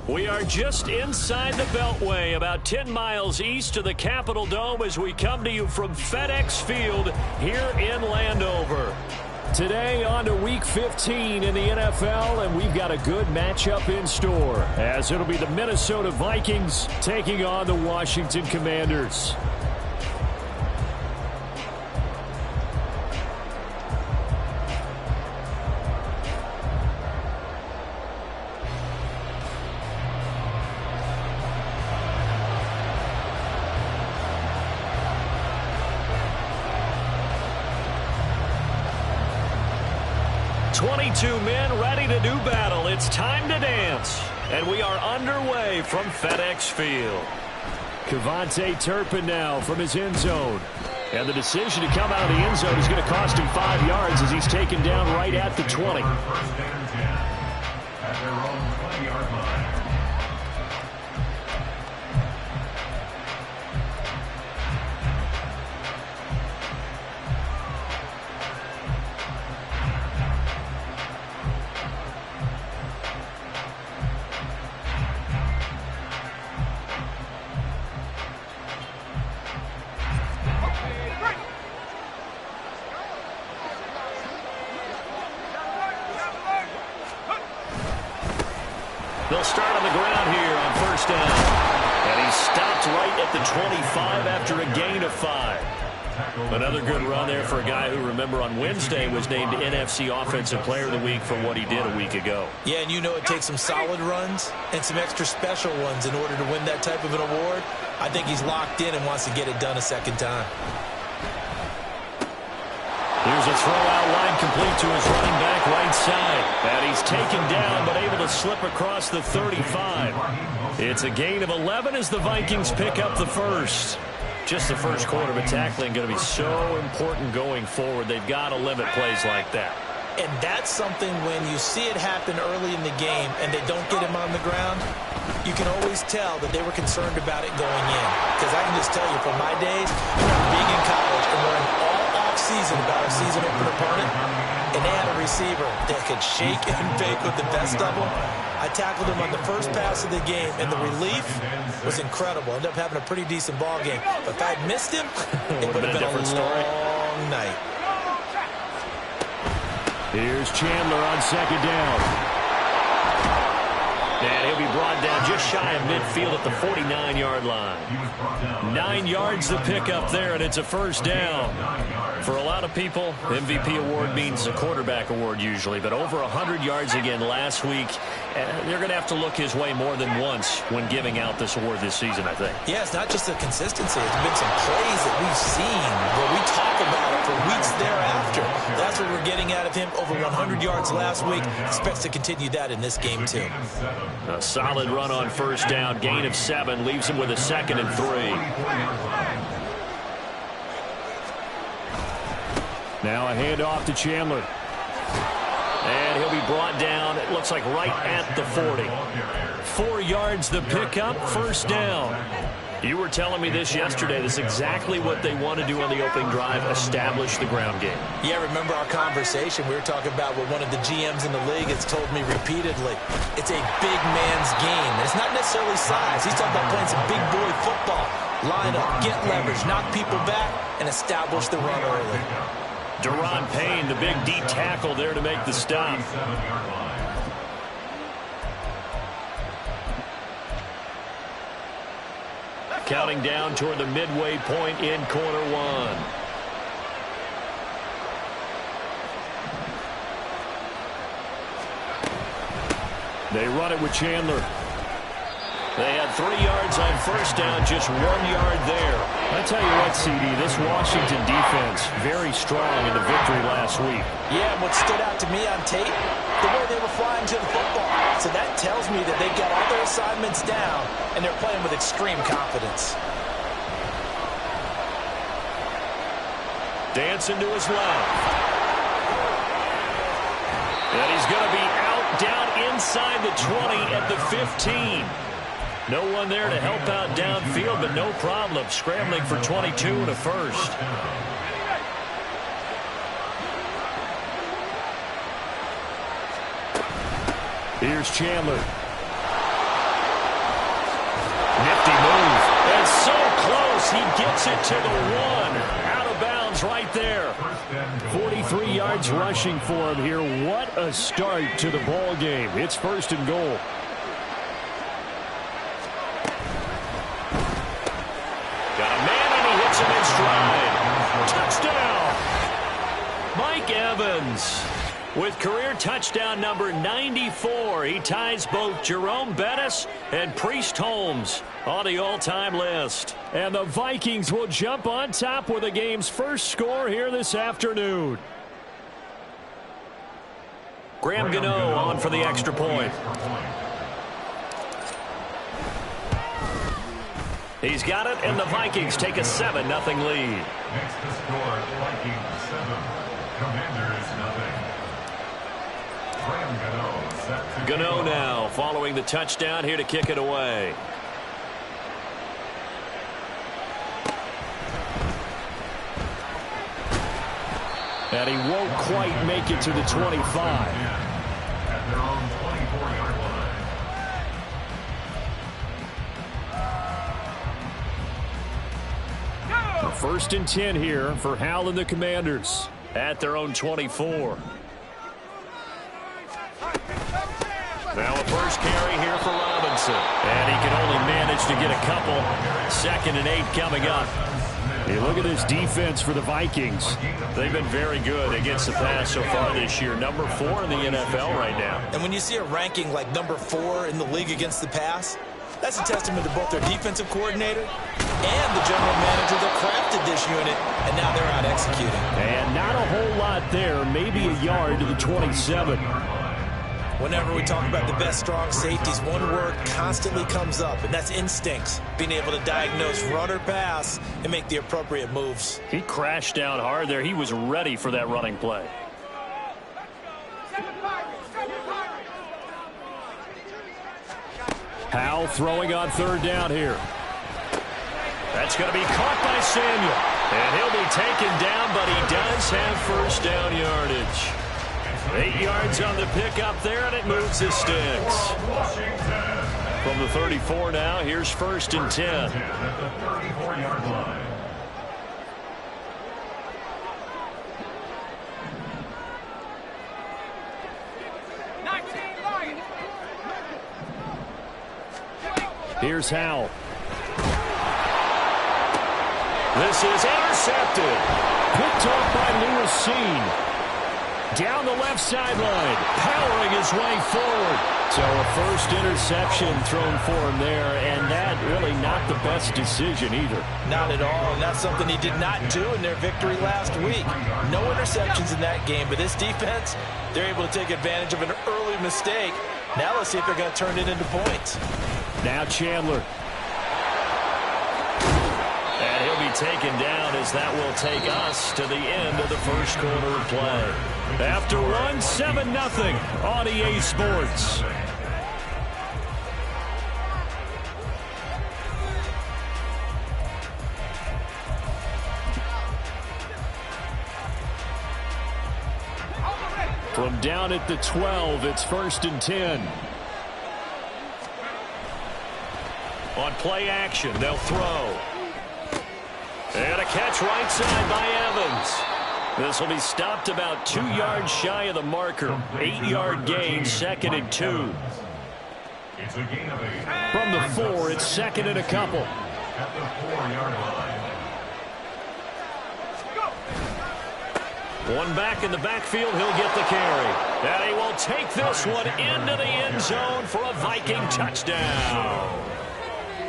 We are just inside the Beltway, about 10 miles east of the Capitol Dome as we come to you from FedEx Field here in Landover. Today on to Week 15 in the NFL, and we've got a good matchup in store, as it'll be the Minnesota Vikings taking on the Washington Commanders. Men ready to do battle. It's time to dance. And we are underway from FedEx Field. Kevontae Turpin now from his end zone. And the decision to come out of the end zone is going to cost him 5 yards as he's taken down right at the 20. At their own 20-yard line. They'll start on the ground here on first down. And he stopped right at the 25 after a gain of 5. Another good run there for a guy who, remember, on Wednesday was named NFC Offensive Player of the Week for what he did a week ago. Yeah, and you know it takes some solid runs and some extra special ones in order to win that type of an award. I think he's locked in and wants to get it done a second time. Here's a throw out line complete to his running back right side. And he's taken down but able to slip across the 35. It's a gain of 11 as the Vikings pick up the first. Just the first quarter, but tackling going to be so important going forward. They've got to limit plays like that. And that's something when you see it happen early in the game and they don't get him on the ground, you can always tell that they were concerned about it going in. Because I can just tell you from my days, being in college and learning all off-season about our season opener opponent, and they had a receiver that could shake and bake with the best of them. I tackled him on the first pass of the game, and the relief was incredible. Ended up having a pretty decent ball game. But if I had missed him, it would have been a long night. Here's Chandler on second down. And he'll be brought down just shy of midfield at the 49-yard line. 9 yards to pick up there, and it's a first down. For a lot of people, MVP award means a quarterback award usually, but over 100 yards again last week. They're going to have to look his way more than once when giving out this award this season, I think. Yeah, it's not just the consistency. It's been some plays that we've seen where we talk about it for weeks thereafter. That's what we're getting out of him. Over 100 yards last week. Expects to continue that in this game, too. A solid run on first down. Gain of 7. Leaves him with a 2nd and 3. Now a handoff to Chandler. And he'll be brought down, it looks like right at the 40. 4 yards the pickup, first down. You were telling me this yesterday. This is exactly what they want to do on the opening drive, establish the ground game. Yeah, remember our conversation? We were talking about what one of the GMs in the league has told me repeatedly. It's a big man's game. It's not necessarily size. He's talking about playing some big boy football. Line up, get leverage, knock people back, and establish the run early. Deron Payne, the big D tackle there to make the stop. Counting down toward the midway point in quarter 1. They run it with Chandler. They had 3 yards on first down, just 1 yard there. I tell you what, CD, this Washington defense, very strong in the victory last week. Yeah, what stood out to me on tape, the way they were flying to the football. So that tells me that they've got all their assignments down, and they're playing with extreme confidence. Dancing to his left. And he's going to be out down inside the 20 at the 15. No one there to help out downfield, but no problem. Scrambling for 22 and a first. Here's Chandler. Nifty move. And so close. He gets it to the 1. Out of bounds right there. 43 yards rushing for him here. What a start to the ball game. It's 1st and goal. Got a man, and he hits him in stride. Touchdown. Mike Evans with career touchdown number 94. He ties both Jerome Bettis and Priest Holmes on the all-time list. And the Vikings will jump on top with the game's first score here this afternoon. Graham Gano on for the extra point. He's got it, and the Vikings take a 7-0 lead. Next to score, Vikings 7, Commanders 0. Graham Gano set to Gano now following the touchdown here to kick it away. And he won't quite make it to the 25. at their own 24-yard line. 1st and 10 here for Hal and the Commanders at their own 24. Now a first carry here for Robinson. And he can only manage to get a couple. 2nd and 8 coming up. Hey, look at this defense for the Vikings. They've been very good against the pass so far this year. Number 4 in the NFL right now. And when you see a ranking like number 4 in the league against the pass, that's a testament to both their defensive coordinator and the general manager that crafted this unit, and now they're out executing. And not a whole lot there, maybe a yard to the 27. Whenever we talk about the best strong safeties, one word constantly comes up, and that's instincts. Being able to diagnose run or pass and make the appropriate moves. He crashed down hard there. He was ready for that running play. Howell throwing on 3rd down here. That's going to be caught by Samuel. And he'll be taken down, but he does have 1st down yardage. 8 yards on the pickup there, and it moves the sticks. From the 34 now, here's 1st and 10. At the 34-yard line. Here's Howell. This is intercepted. Picked off by Lewis Seen. Down the left sideline, powering his way forward. So a 1st interception thrown for him there, and that really not the best decision either. Not at all, and that's something he did not do in their victory last week. No interceptions in that game, but this defense, they're able to take advantage of an early mistake. Now let's see if they're going to turn it into points. Now Chandler. And he'll be taken down as that will take us to the end of the 1st quarter of play. After 1, 7-0 on EA Sports. From down at the 12, it's 1st and 10. On play action, they'll throw. And a catch right side by Evans. This will be stopped about 2 yards shy of the marker. 8-yard gain, 2nd and 2. It's a gain of 8. From the 4, it's 2nd and a couple. At the 4-yard line. One back in the backfield, he'll get the carry. And he will take this one into the end zone for a Viking touchdown.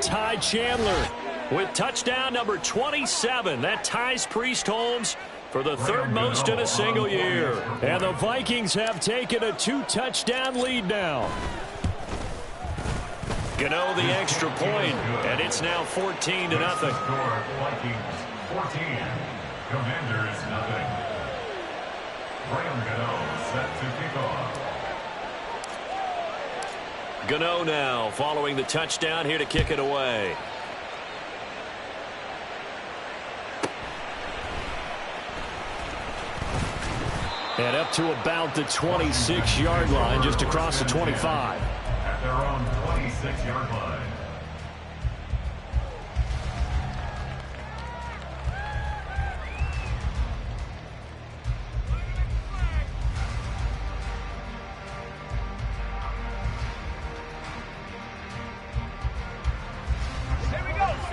Ty Chandler with touchdown number 27. That ties Priest Holmes for the 3rd most in a single year. And the Vikings have taken a 2-touchdown lead now. Gano the extra point, and it's now 14-0. Score Vikings 14, Commanders nothing. Graham Gano set to kick off. Gano now following the touchdown here to kick it away. And up to about the 26-yard line, just across the 25. At their own 26-yard line.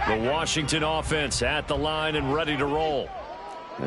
The Washington offense at the line and ready to roll.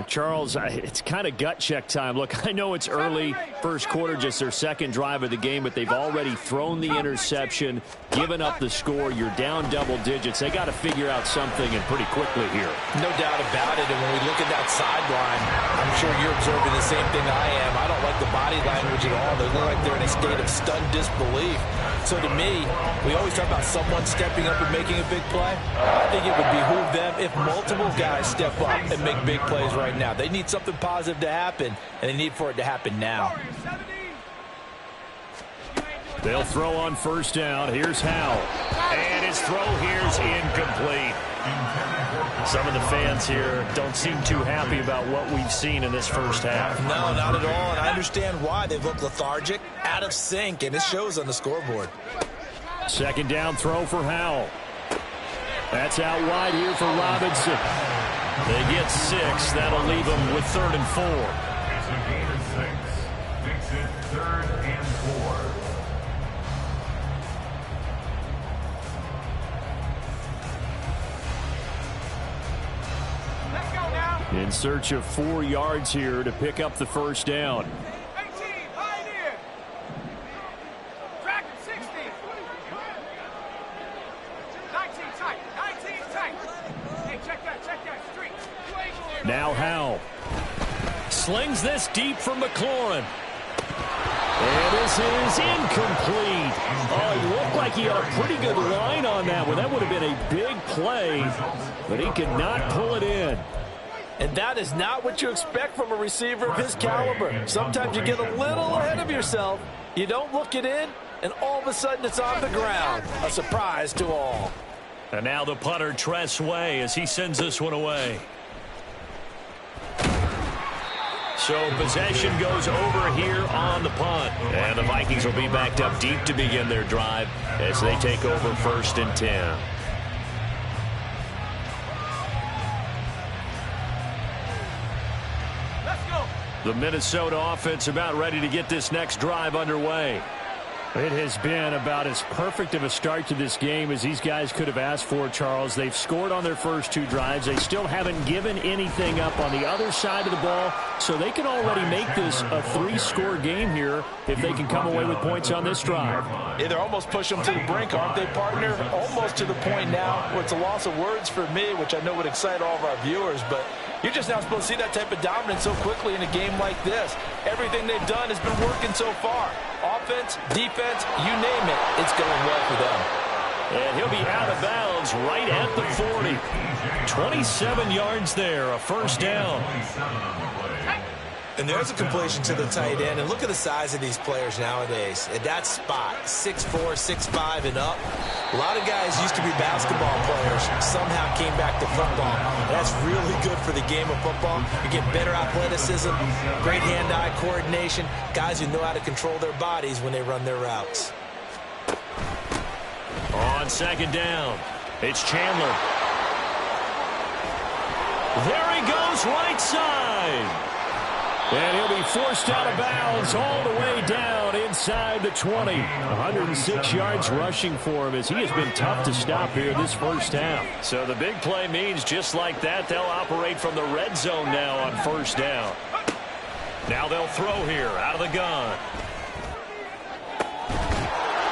Charles, it's kind of gut check time. Look, I know it's early, first quarter, just their second drive of the game, but they've already thrown the interception, given up the score. You're down double digits. They got to figure out something, and pretty quickly here. No doubt about it. And when we look at that sideline, I'm sure you're observing the same thing I am. I don't like the body language at all. They look like they're in a state of stunned disbelief. So to me, we always talk about someone stepping up and making a big play. I think it would behoove them if multiple guys step up and make big plays right now. They need something positive to happen, and they need for it to happen now. They'll throw on first down. Here's Howell. And his throw here's incomplete. Some of the fans here don't seem too happy about what we've seen in this first half. No, not at all, and I understand why. They look lethargic, out of sync, and it shows on the scoreboard. Second down throw for Howell. That's out wide here for Robinson. They get 6. That'll leave them with 3rd and 4. It's a gain of 6. Makes it 3rd and 4. Let's go now. In search of 4 yards here to pick up the first down. 18, Pioneer. Track 60. 19 tight. 19 tight. Hey, check that. Street. Now Howell slings this deep for McLaurin. And this is incomplete. Oh, he looked like he had a pretty good line on that one. That would have been a big play, but he could not pull it in. And that is not what you expect from a receiver of his caliber. Sometimes you get a little ahead of yourself. You don't look it in, and all of a sudden it's on the ground. A surprise to all. And now the punter, Tress Way, as he sends this one away. So possession goes over here on the punt. And the Vikings will be backed up deep to begin their drive as they take over 1st and 10. The Minnesota offense about ready to get this next drive underway. It has been about as perfect of a start to this game as these guys could have asked for, Charles. They've scored on their first 2 drives. They still haven't given anything up on the other side of the ball, so they can already make this a 3-score game here if they can come away with points on this drive. Yeah, they're almost pushing them to the brink, aren't they, partner? Almost to the point now where it's a loss of words for me, which I know would excite all of our viewers, but you're just now supposed to see that type of dominance so quickly in a game like this. Everything they've done has been working so far. Offense, defense, you name it, it's going well for them. And he'll be out of bounds right at the 40. 27 yards there, a first down. And there's a completion to the tight end. And look at the size of these players nowadays. At that spot, 6'4", 6'5", and up. A lot of guys used to be basketball players, somehow came back to football. That's really good for the game of football. You get better athleticism, great hand-eye coordination, guys who know how to control their bodies when they run their routes. On second down, it's Chandler. There he goes, right side. And he'll be forced out of bounds all the way down inside the 20. 106 yards rushing for him as he has been tough to stop here this first half. So the big play means just like that, they'll operate from the red zone now on first down. Now they'll throw here out of the gun.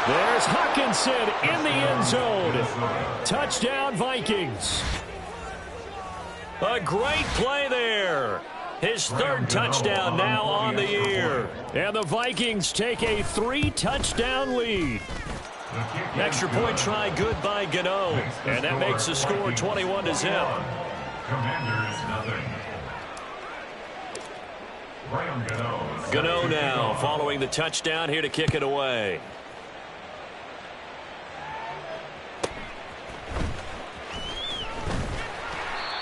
There's Hawkinson in the end zone. Touchdown, Vikings. A great play there. His 3rd touchdown now on the year. And the Vikings take a 3-touchdown lead. Extra point try good by Gano. And that makes the score 21-0. Commanders nothing. Gano now following the touchdown here to kick it away.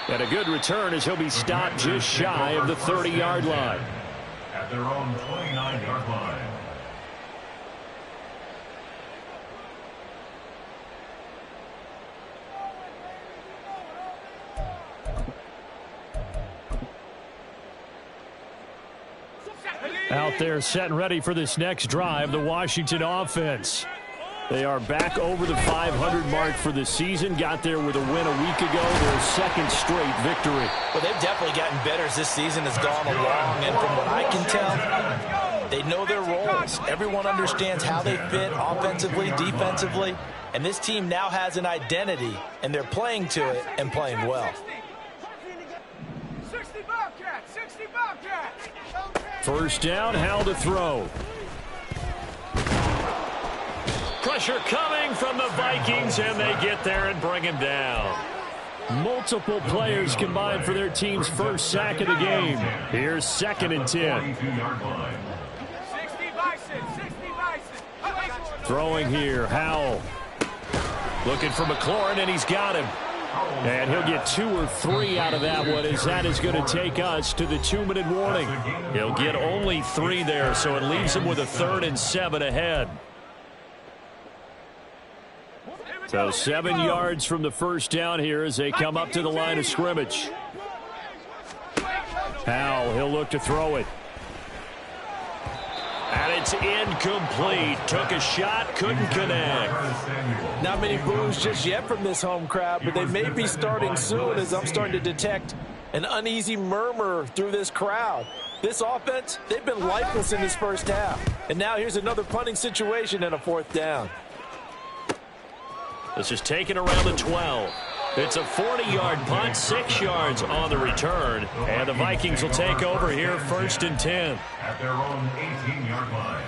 And a good return as he'll be stopped just shy of the 30-yard line. At their own 29-yard line. Out there set and ready for this next drive, the Washington offense. They are back over the 500 mark for the season. Got there with a win a week ago, their second straight victory. Well, they've definitely gotten better as this season has gone along. And from what I can tell, they know their roles. Everyone understands how they fit offensively, defensively. And this team now has an identity, and they're playing to it and playing well. 60 Bobcats, 60 Bobcats. First down, Howell to throw. Pressure coming from the Vikings, and they get there and bring him down. Multiple players combined for their team's first sack of the game. Here's 2nd and 10. 60 Bison, 60 Bison. Throwing here, Howell. Looking for McLaurin, and he's got him. And he'll get 2 or 3 out of that one, as that is going to take us to the 2-minute warning. He'll get only 3 there, so it leaves him with a 3rd and 7 ahead. So 7 yards from the first down here as they come up to the line of scrimmage. Howell, he'll look to throw it. And it's incomplete. Took a shot, couldn't connect. Not many boos just yet from this home crowd, but they may be starting soon, as I'm starting to detect an uneasy murmur through this crowd. This offense, they've been lifeless in this first half. And now here's another punting situation and a 4th down. This is taken around the 12. It's a 40-yard punt, 6 yards on the return. And the Vikings will take over here, 1st and 10. At their own 18-yard line.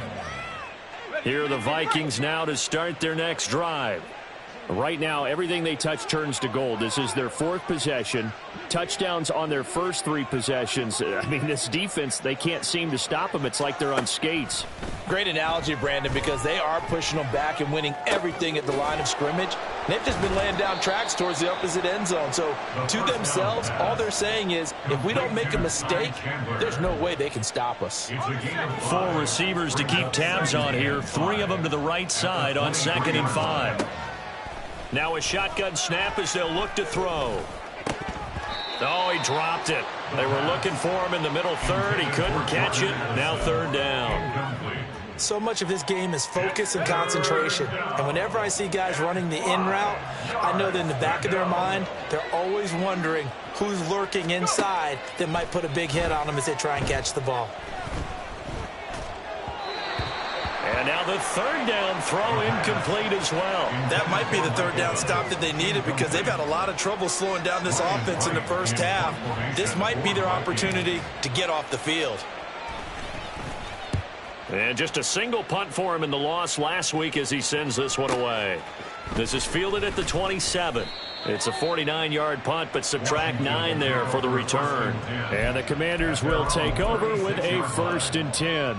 Here are the Vikings now to start their next drive. Right now, everything they touch turns to gold. This is their 4th possession. Touchdowns on their first 3 possessions. I mean, this defense, they can't seem to stop them. It's like they're on skates. Great analogy, Brandon, because they are pushing them back and winning everything at the line of scrimmage. They've just been laying down tracks towards the opposite end zone. So to themselves, all they're saying is, if we don't make a mistake, there's no way they can stop us. 4 receivers to keep tabs on here. 3 of them to the right side on 2nd and 5. Now a shotgun snap as they'll look to throw. Oh, he dropped it. They were looking for him in the middle 3rd. He couldn't catch it. Now 3rd down. So much of this game is focus and concentration. And whenever I see guys running the in route, I know that in the back of their mind, they're always wondering who's lurking inside that might put a big hit on them as they try and catch the ball. And now the 3rd down throw incomplete as well. That might be the 3rd down stop that they needed, because they've had a lot of trouble slowing down this offense in the first half. This might be their opportunity to get off the field. And just a single punt for him in the loss last week as he sends this one away. This is fielded at the 27. It's a 49-yard punt, but subtract 9 there for the return. And the Commanders will take over with a 1st and 10.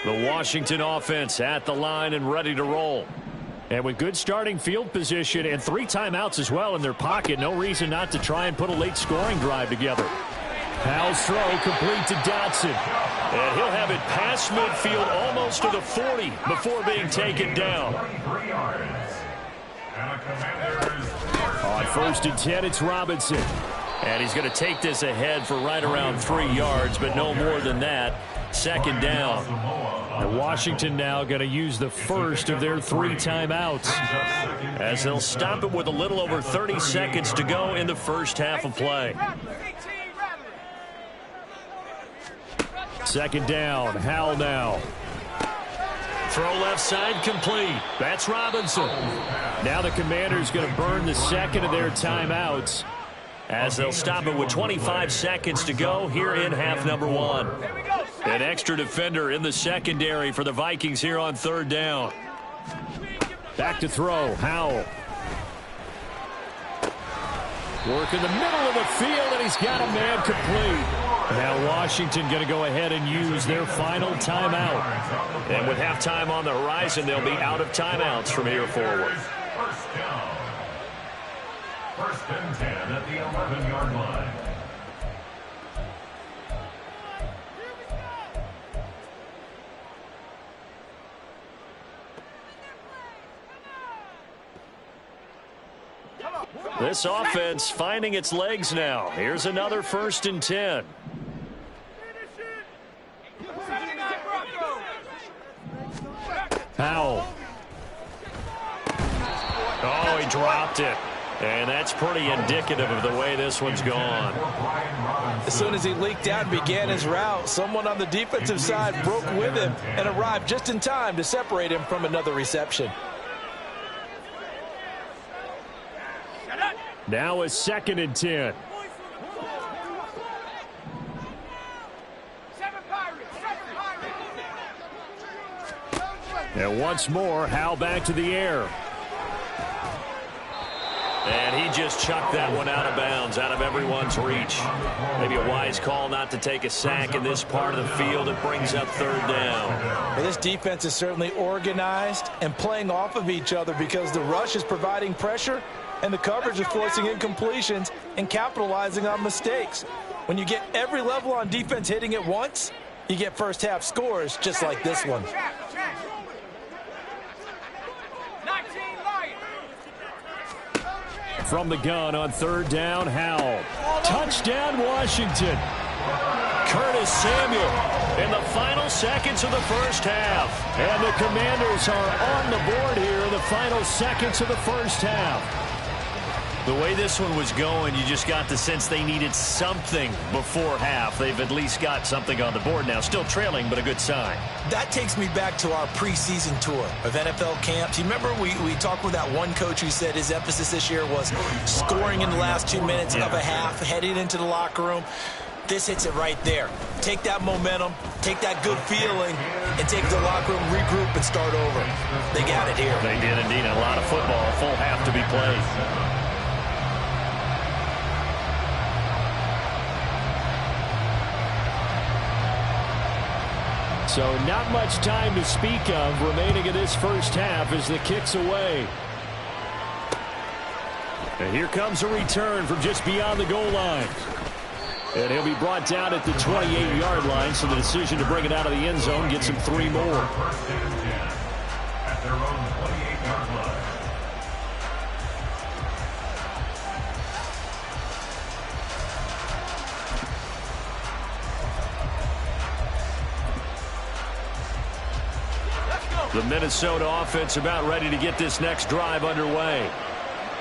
The Washington offense at the line and ready to roll. And with good starting field position and 3 timeouts as well in their pocket, no reason not to try and put a late scoring drive together. Howell's throw complete to Dotson. And he'll have it past midfield almost to the 40 before being taken down. On 1st and 10, it's Robinson. And he's going to take this ahead for right around 3 yards, but no more than that. 2nd down. And Washington now going to use the first of their 3 timeouts, as they'll stop it with a little over 30 seconds to go in the first half of play. 2nd down. Howell now. Throw left side complete. That's Robinson. Now the Commanders going to burn the 2nd of their timeouts. as they'll stop it with 25 seconds to go here in half number one. An extra defender in the secondary for the Vikings here on third down. Back to throw, Howell. Work in the middle of the field, and he's got a man complete. Now Washington going to go ahead and use their final timeout. And with halftime on the horizon, they'll be out of timeouts from here forward. First down. First and 10 at the 11-yard line. This offense finding its legs now. Here's another first and 10. Howell. Oh, he dropped it. And that's pretty indicative of the way this one's gone. As soon as he leaked out and began his route, someone on the defensive side broke with him and arrived just in time to separate him from another reception. Now it's second and 10. And once more, Howell back to the air. And he just chucked that one out of bounds, out of everyone's reach. Maybe a wise call not to take a sack in this part of the field. It brings up third down. Well, this defense is certainly organized and playing off of each other because the rush is providing pressure and the coverage is forcing incompletions and capitalizing on mistakes. When you get every level on defense hitting at once, you get first half scores just like this one. From the gun on third down, Howell. Touchdown, Washington. Curtis Samuel in the final seconds of the first half. And the Commanders are on the board here in the final seconds of the first half. The way this one was going, you just got the sense they needed something before half. They've at least got something on the board now. Still trailing, but a good sign. That takes me back to our preseason tour of NFL camps. You remember we talked with that one coach who said his emphasis this year was scoring in the last 2 minutes of a half, heading into the locker room. This hits it right there. Take that momentum, take that good feeling, and take the locker room, regroup, and start over. They got it here. They did indeed. A lot of football, full half to be played. So not much time to speak of remaining in this first half as the kick's away. And here comes a return from just beyond the goal line. And he'll be brought down at the 28-yard line, so the decision to bring it out of the end zone gets him 3 more. First and 10 at their own 28-yard line. The Minnesota offense about ready to get this next drive underway.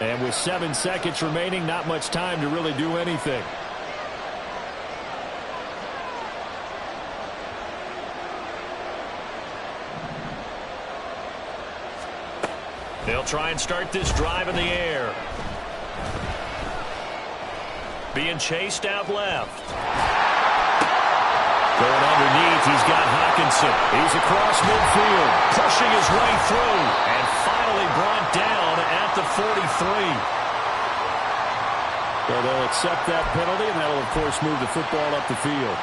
And with 7 seconds remaining, not much time to really do anything. They'll try and start this drive in the air. Being chased out left. Going underneath, he's got Hawkinson. He's across midfield, pushing his way through, and finally brought down at the 43. So they'll accept that penalty, and that will, of course, move the football up the field.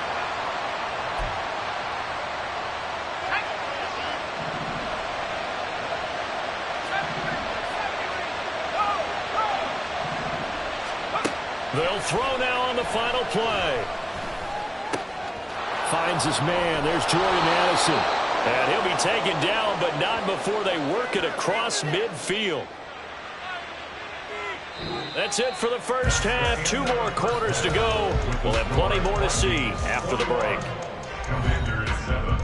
They'll throw now on the final play. Finds his man. There's Jordan Addison. And he'll be taken down, but not before they work it across midfield. That's it for the first half. 2 more quarters to go. We'll have plenty more to see after the break. Commanders 7.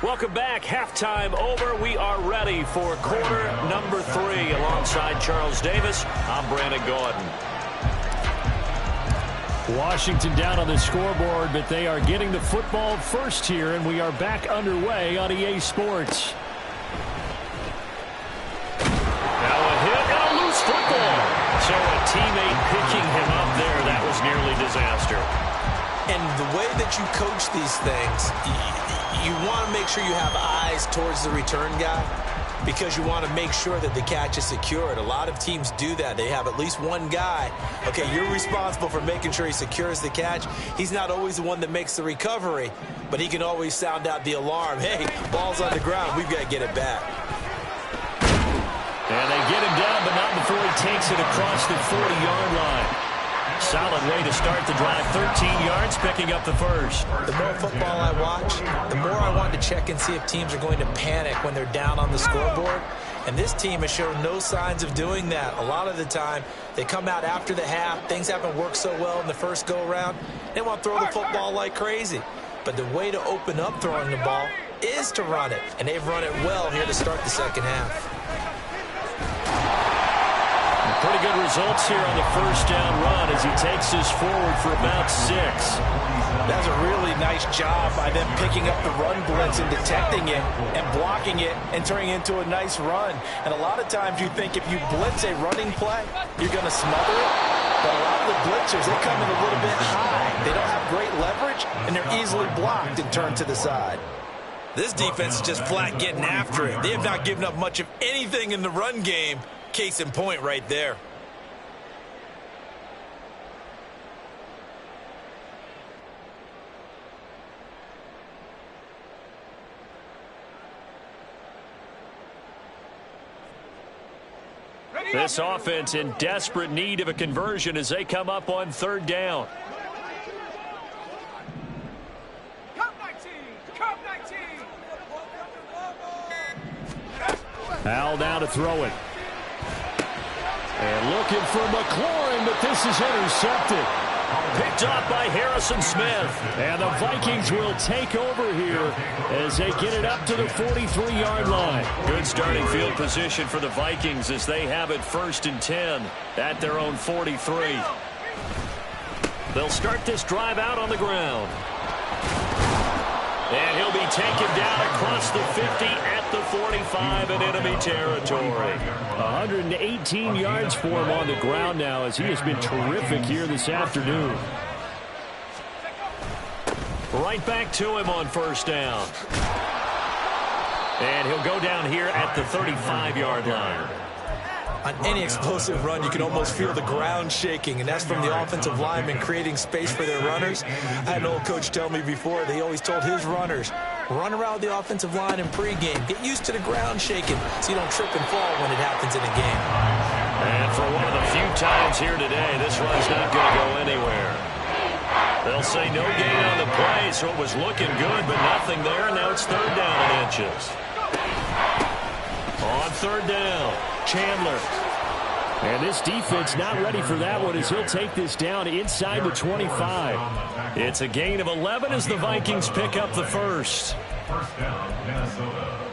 Welcome back. Halftime over. We are ready for quarter number 3. Alongside Charles Davis, I'm Brandon Gordon. Washington down on the scoreboard, but they are getting the football first here, and we are back underway on EA Sports. Now a hit and a loose football. So a teammate picking him up there, that was nearly disaster. And the way that you coach these things, you want to make sure you have eyes towards the return guy, because you want to make sure that the catch is secured. A lot of teams do that. They have at least one guy. Okay, you're responsible for making sure he secures the catch. He's not always the one that makes the recovery, but he can always sound out the alarm. Hey, ball's on the ground. We've got to get it back. And they get him down, but not before he takes it across the 40-yard line. Solid way to start the drive. 13 yards, picking up the first. The more football I watch, the more I want to check and see if teams are going to panic when they're down on the scoreboard. And this team has shown no signs of doing that. A lot of the time, they come out after the half. Things haven't worked so well in the first go-around. They want to throw the football like crazy. But the way to open up throwing the ball is to run it. And they've run it well here to start the second half. Pretty good results here on the first down run as he takes this forward for about 6. That's a really nice job by them picking up the run blitz and detecting it and blocking it and turning it into a nice run. And a lot of times you think if you blitz a running play, you're going to smother it. But a lot of the blitzers, they come in a little bit high. They don't have great leverage, and they're easily blocked and turned to the side. This defense is just flat getting after it. They have not given up much of anything in the run game. Case in point right there. This offense in desperate need of a conversion as they come up on third down. Al now to throw it. And looking for McLaurin, but this is intercepted. Picked off by Harrison Smith. And the Vikings will take over here as they get it up to the 43-yard line. Good starting field position for the Vikings as they have it 1st and 10 at their own 43. They'll start this drive out on the ground. And he'll be taken down across the 50 at the 45 in enemy territory. 118 yards for him on the ground now as he has been terrific here this afternoon. Right back to him on first down. And he'll go down here at the 35-yard line. On any explosive run, you can almost feel the ground shaking, and that's from the offensive linemen creating space for their runners. I had an old coach tell me before, they always told his runners, run around the offensive line in pregame. Get used to the ground shaking so you don't trip and fall when it happens in a game. And for one of the few times here today, this run's not going to go anywhere. They'll say no gain on the play, so it was looking good, but nothing there. Now it's third down in inches. On third down, Chandler. And this defense not ready for that one as he'll take this down inside the 25. It's a gain of 11 as the Vikings pick up the first. First down, Minnesota.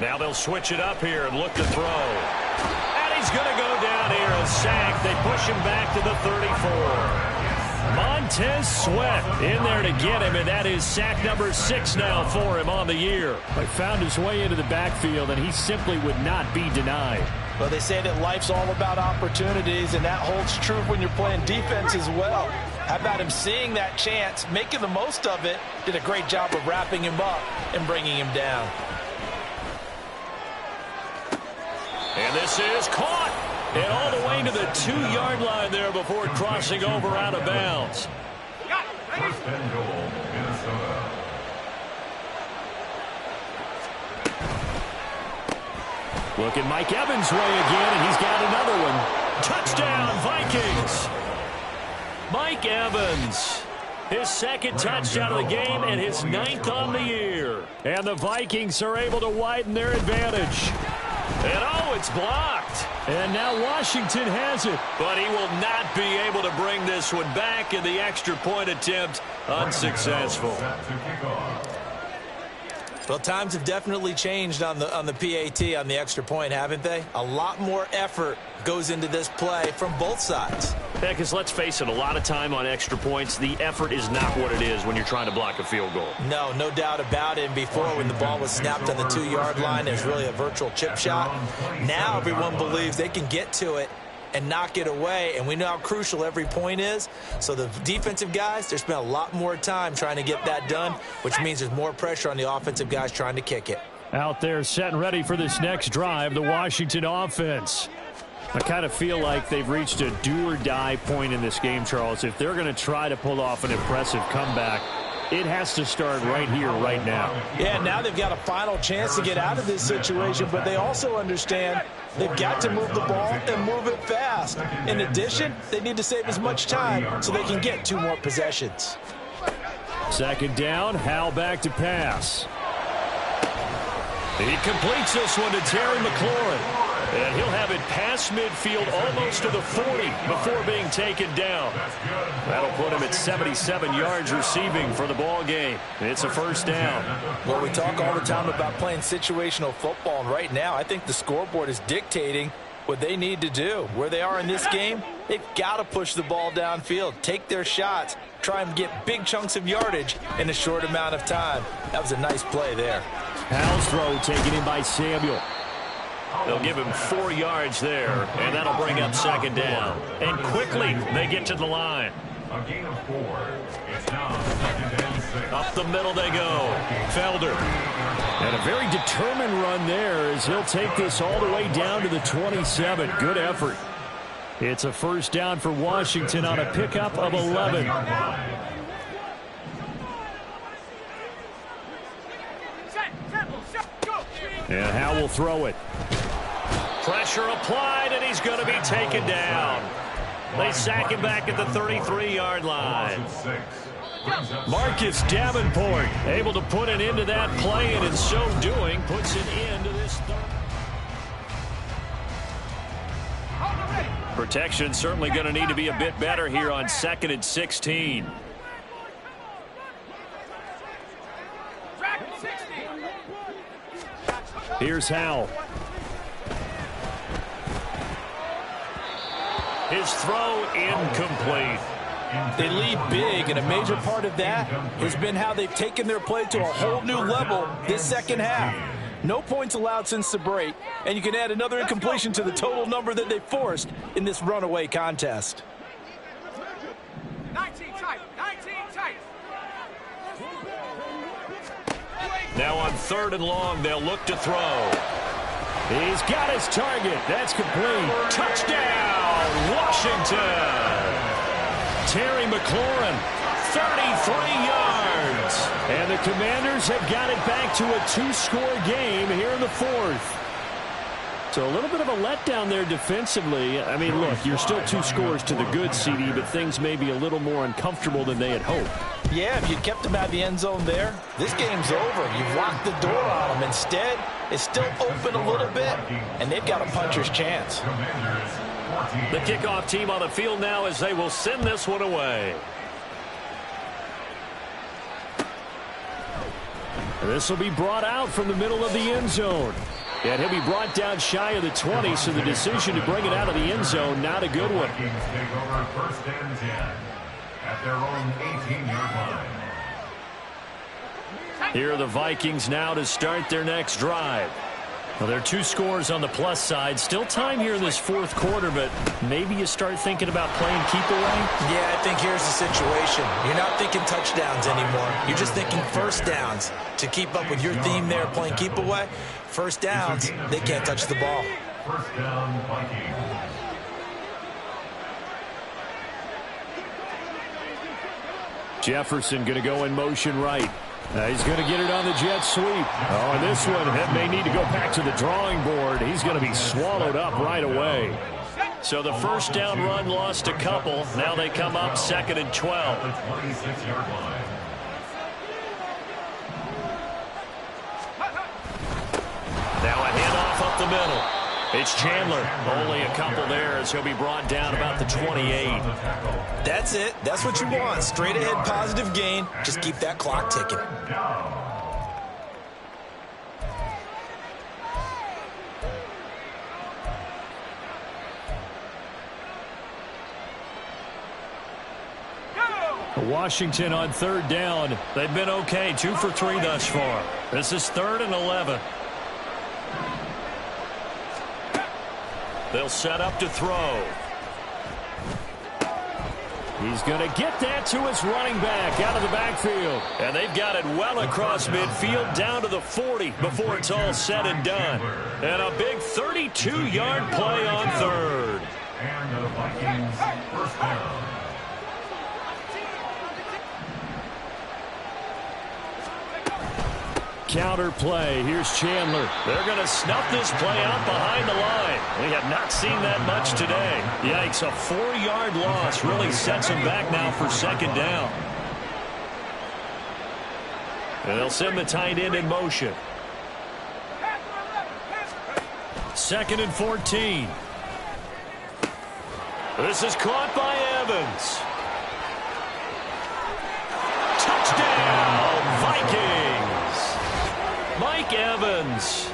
Now they'll switch it up here and look to throw. And he's going to go down here, a sack. They push him back to the 34. Montez Sweat in there to get him, and that is sack number 6 now for him on the year. He found his way into the backfield, and he simply would not be denied. Well, they say that life's all about opportunities, and that holds true when you're playing defense as well. How about him seeing that chance, making the most of it, did a great job of wrapping him up and bringing him down. And this is caught. And all the way to the 2-yard line there before crossing over out of bounds. First and goal, Minnesota. Look at Mike Evans' way again, and he's got another one. Touchdown, Vikings. Mike Evans. His second touchdown of the game and his 9th on the year. And the Vikings are able to widen their advantage. And oh, it's blocked. And now Washington has it. But he will not be able to bring this one back, in the extra point attempt unsuccessful. Well, times have definitely changed on the PAT, on the extra point, haven't they? A lot more effort goes into this play from both sides. Yeah, because let's face it, a lot of time on extra points, the effort is not what it is when you're trying to block a field goal. No doubt about it. And before, when the ball was snapped on the 2-yard line, it was really a virtual chip shot. Now everyone believes they can get to it and knock it away, and we know how crucial every point is. So the defensive guys, they spent a lot more time trying to get that done, which means there's more pressure on the offensive guys trying to kick it. Out there set and ready for this next drive, the Washington offense. I kind of feel like they've reached a do-or-die point in this game, Charles. If they're going to try to pull off an impressive comeback, it has to start right here, right now. Yeah, now they've got a final chance to get out of this situation, but they also understand they've got to move the ball and move it fast. In addition, they need to save as much time so they can get 2 more possessions. Second down, Howell back to pass. He completes this one to Terry McLaurin. And he'll have it past midfield almost to the 40 before being taken down. That'll put him at 77 yards receiving for the ball game. It's a first down. Well, we talk all the time about playing situational football, and right now I think the scoreboard is dictating what they need to do. Where they are in this game, they've got to push the ball downfield, take their shots, try and get big chunks of yardage in a short amount of time. That was a nice play there. Howell's throw taken in by Samuel. They'll give him 4 yards there, and that'll bring up second down. And quickly, they get to the line. A gain of 4. It's now second and 6. Up the middle they go. Felder. And a very determined run there as he'll take this all the way down to the 27. Good effort. It's a first down for Washington on a pickup of 11. And Howell will throw it. Pressure applied, and he's going to be taken down. They sack him back at the 33-yard line. Marcus Davenport able to put an end to that play, and in so doing, puts an end to this. Protection certainly going to need to be a bit better here on 2nd and 16. Here's Howell. His throw incomplete. They lead big, and a major part of that has been how they've taken their play to a whole new level this second half. No points allowed since the break, and you can add another incompletion to the total number that they forced in this runaway contest. 19 tight, 19 tight. Now on 3rd and long, they'll look to throw. He's got his target. That's complete. Touchdown, Washington. Terry McLaurin, 33 yards. And the Commanders have got it back to a 2-score game here in the 4th. So a little bit of a letdown there defensively. I mean, look, you're still 2 scores to the good, CD, but things may be a little more uncomfortable than they had hoped. Yeah, if you kept them out of the end zone there, this game's over. You've locked the door on them. Instead, it's still open a little bit, and they've got a puncher's chance. The kickoff team on the field now as they will send this one away. This will be brought out from the middle of the end zone. And he'll be brought down shy of the 20, so the decision to bring it out of the end zone, not a good one. Vikings take over 1st and 10 at their own 18-yard line. Here are the Vikings now to start their next drive. Well, there are 2 scores on the plus side. Still time here in this 4th quarter, but maybe you start thinking about playing keep away? Yeah, I think here's the situation. You're not thinking touchdowns anymore. You're just thinking first downs. To keep up with your theme there, playing keep away, first downs, they can't touch the ball. First down, Vikings. Jefferson going to go in motion right. He's going to get it on the jet sweep. Oh, and this one may need to go back to the drawing board. He's going to be swallowed up right away. So the first down run lost a couple. Now they come up 2nd and 12. The 26-yard line. Now a handoff up the middle. It's Chandler. Only a couple there as he'll be brought down about the 28. That's it. That's what you want. Straight ahead positive gain. Just keep that clock ticking. Washington on 3rd down. They've been okay. 2 for 3 thus far. This is 3rd and 11. They'll set up to throw. He's going to get that to his running back out of the backfield. And they've got it well across midfield down to the 40 before it's all said and done. And a big 32-yard play on 3rd. And the Vikings first down. Counter play. Here's Chandler. They're going to snuff this play out behind the line. We have not seen that much today. Yikes, a 4-yard loss really sets them back now for 2nd down. And they'll send the tight end in motion. 2nd and 14. This is caught by Evans. Touchdown, Vikings. Mike Evans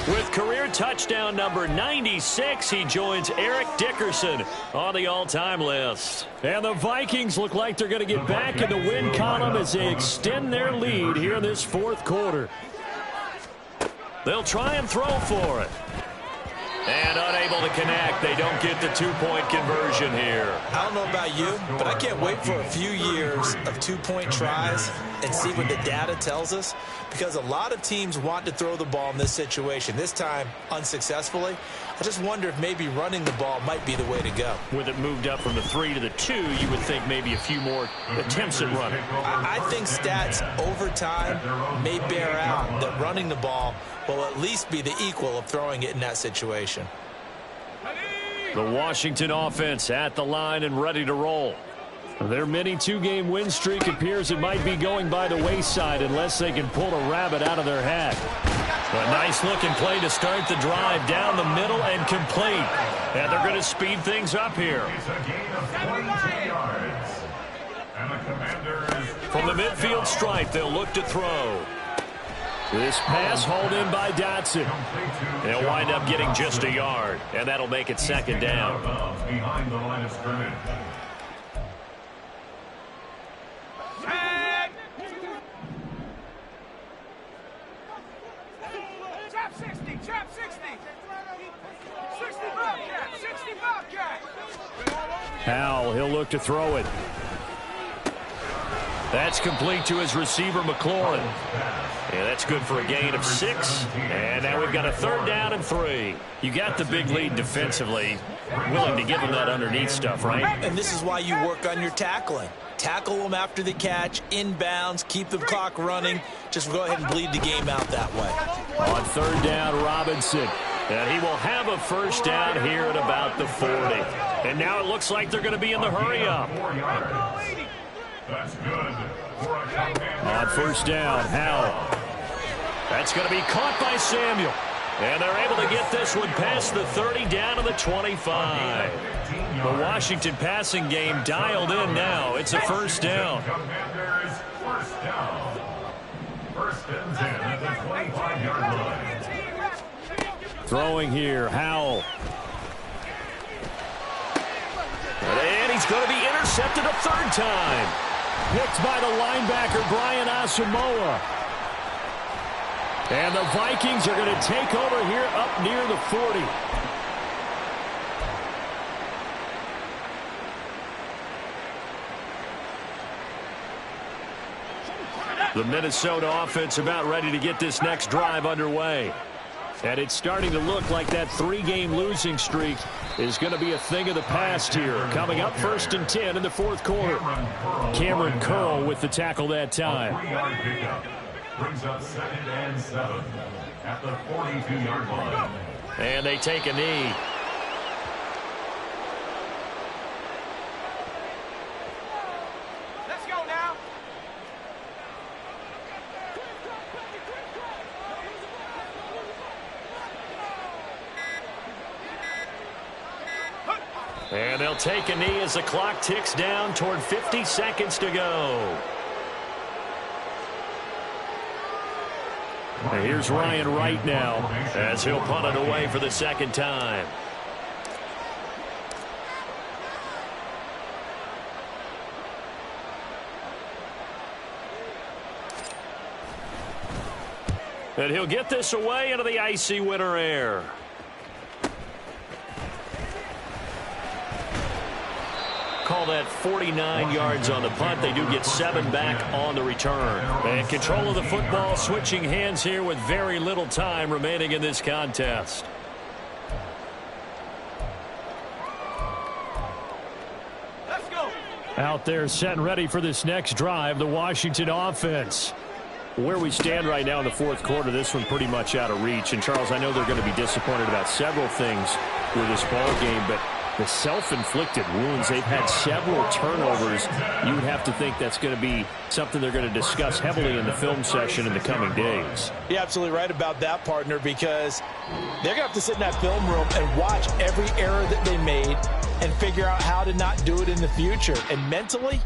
with career touchdown number 96. He joins Eric Dickerson on the all-time list. And the Vikings look like they're going to get back in the win column as they extend their lead here in this 4th quarter. They'll try and throw for it. And unable to connect. They don't get the 2-point conversion here. I don't know about you, but I can't wait for a few years of 2-point tries and see what the data tells us, because a lot of teams want to throw the ball in this situation. This time, unsuccessfully. I just wonder if maybe running the ball might be the way to go. With it moved up from the 3 to the 2, you would think maybe a few more attempts at running. I think stats over time may bear out that running the ball will at least be the equal of throwing it in that situation. The Washington offense at the line and ready to roll. Their mini 2-game win streak appears it might be going by the wayside unless they can pull a rabbit out of their hat. A nice-looking play to start the drive down the middle and complete. And they're going to speed things up here. It's a gain of 22 yards. And the Commanders... From the midfield stripe, they'll look to throw. This pass hauled in by Dotson. They'll wind up getting just a yard, and that'll make it 2nd down. Behind the line of scrimmage. Trap 60, trap 60. 60 Bobcat, 60 Bobcat. Howell, he'll look to throw it. That's complete to his receiver, McLaurin. Yeah, that's good for a gain of 6. And now we've got a 3rd down and 3. You got the big lead defensively. Willing to give them that underneath stuff, right? And this is why you work on your tackling. Tackle them after the catch, inbounds, keep the clock running. Just go ahead and bleed the game out that way. On 3rd down, Robinson. And he will have a 1st down here at about the 40. And now it looks like they're going to be in the hurry-up. That's good. On 1st down, Howell. That's going to be caught by Samuel. And they're able to get this one past the 30 down to the 25. The Washington passing game dialed in now. It's a 1st down. Commanders first down. 1st and 10 at the 25-yard line. Throwing here, Howell. And he's going to be intercepted a 3rd time. Picked by the linebacker, Brian Asamoah. And the Vikings are going to take over here up near the 40. The Minnesota offense about ready to get this next drive underway. And it's starting to look like that 3-game losing streak is going to be a thing of the past here. Coming up 1st and 10 in the 4th quarter. Cameron Curl with the tackle that time. 3-yard pickup brings up 2nd and 7 at the 42-yard line. And they take a knee. And they'll take a knee as the clock ticks down toward 50 seconds to go. And here's Ryan Wright now as he'll punt it away for the second time. And he'll get this away into the icy winter air. Call that 49 yards on the punt. They do get 7 back on the return. And control of the football, switching hands here with very little time remaining in this contest. Let's go. Out there set and ready for this next drive, the Washington offense. Where we stand right now in the fourth quarter, this one pretty much out of reach. And, Charles, I know they're going to be disappointed about several things with this ball game, but the self-inflicted wounds, they've had several turnovers. You would have to think that's going to be something they're going to discuss heavily in the film session in the coming days. You're absolutely right about that, partner, because they're going to have to sit in that film room and watch every error that they made and figure out how to not do it in the future. And mentally,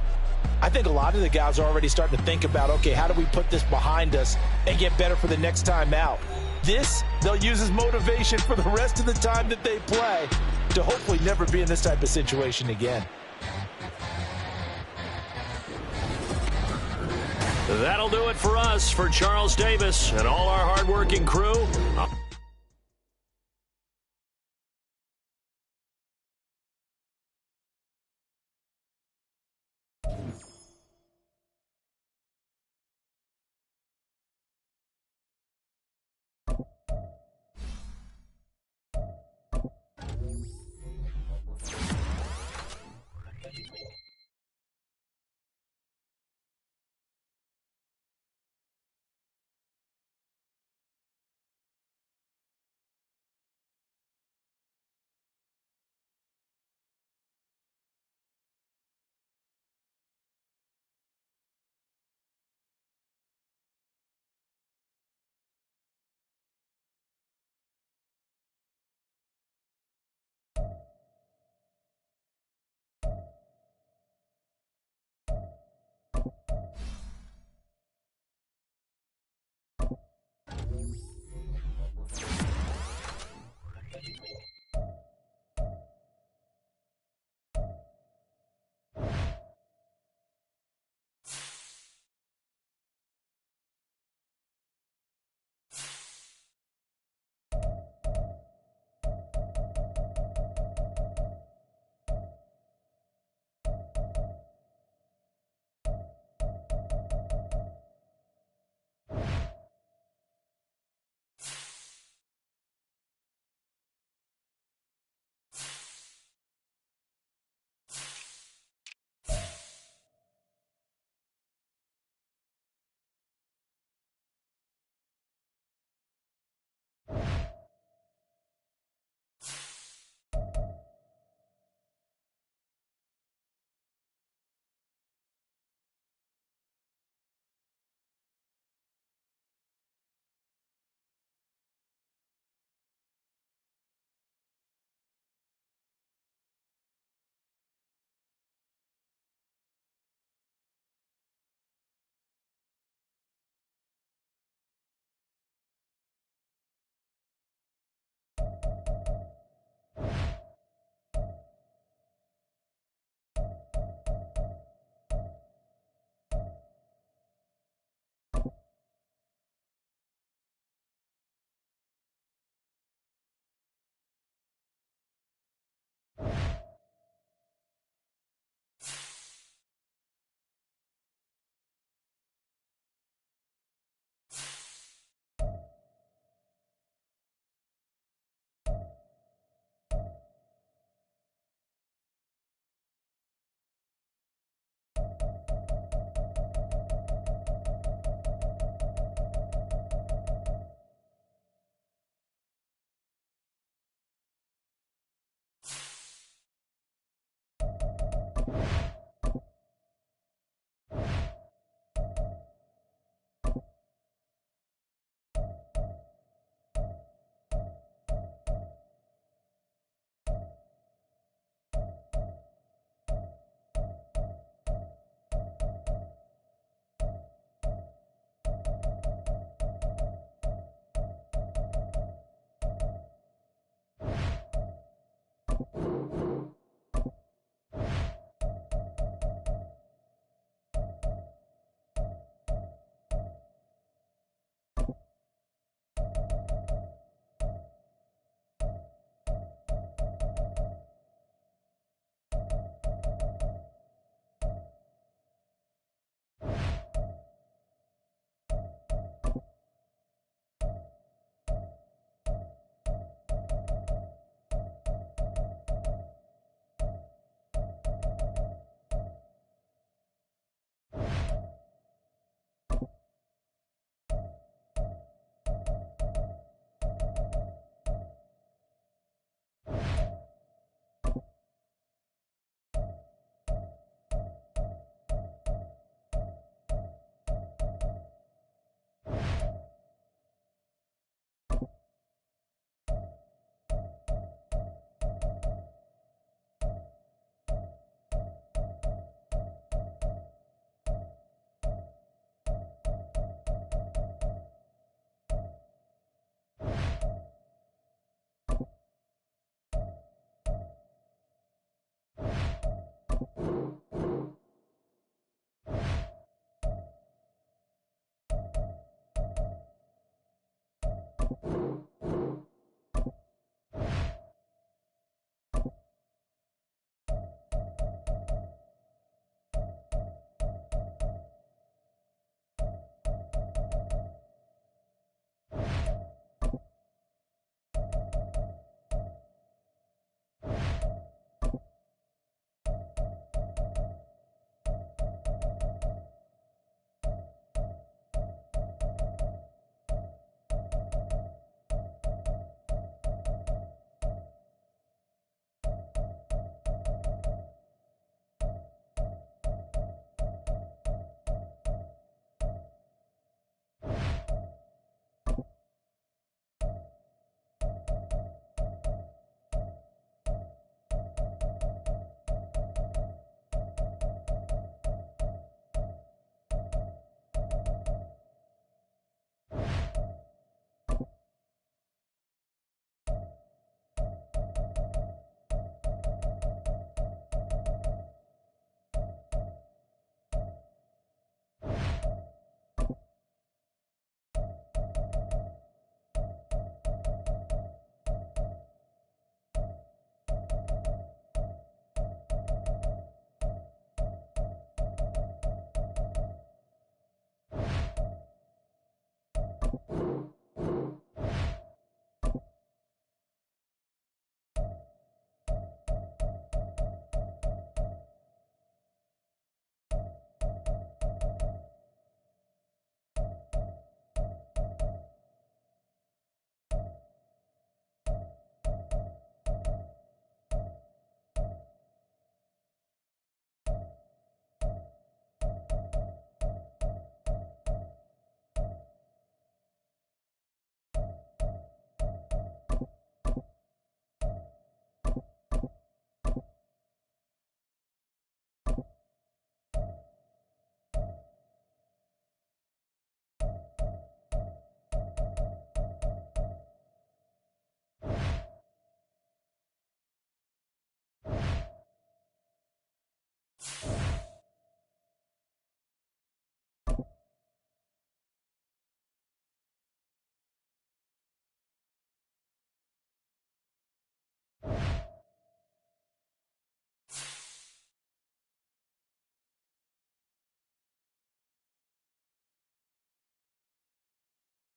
I think a lot of the guys are already starting to think about, okay, how do we put this behind us and get better for the next time out? This, they'll use as motivation for the rest of the time that they play to hopefully never be in this type of situation again. That'll do it for us. For Charles Davis and all our hardworking crew,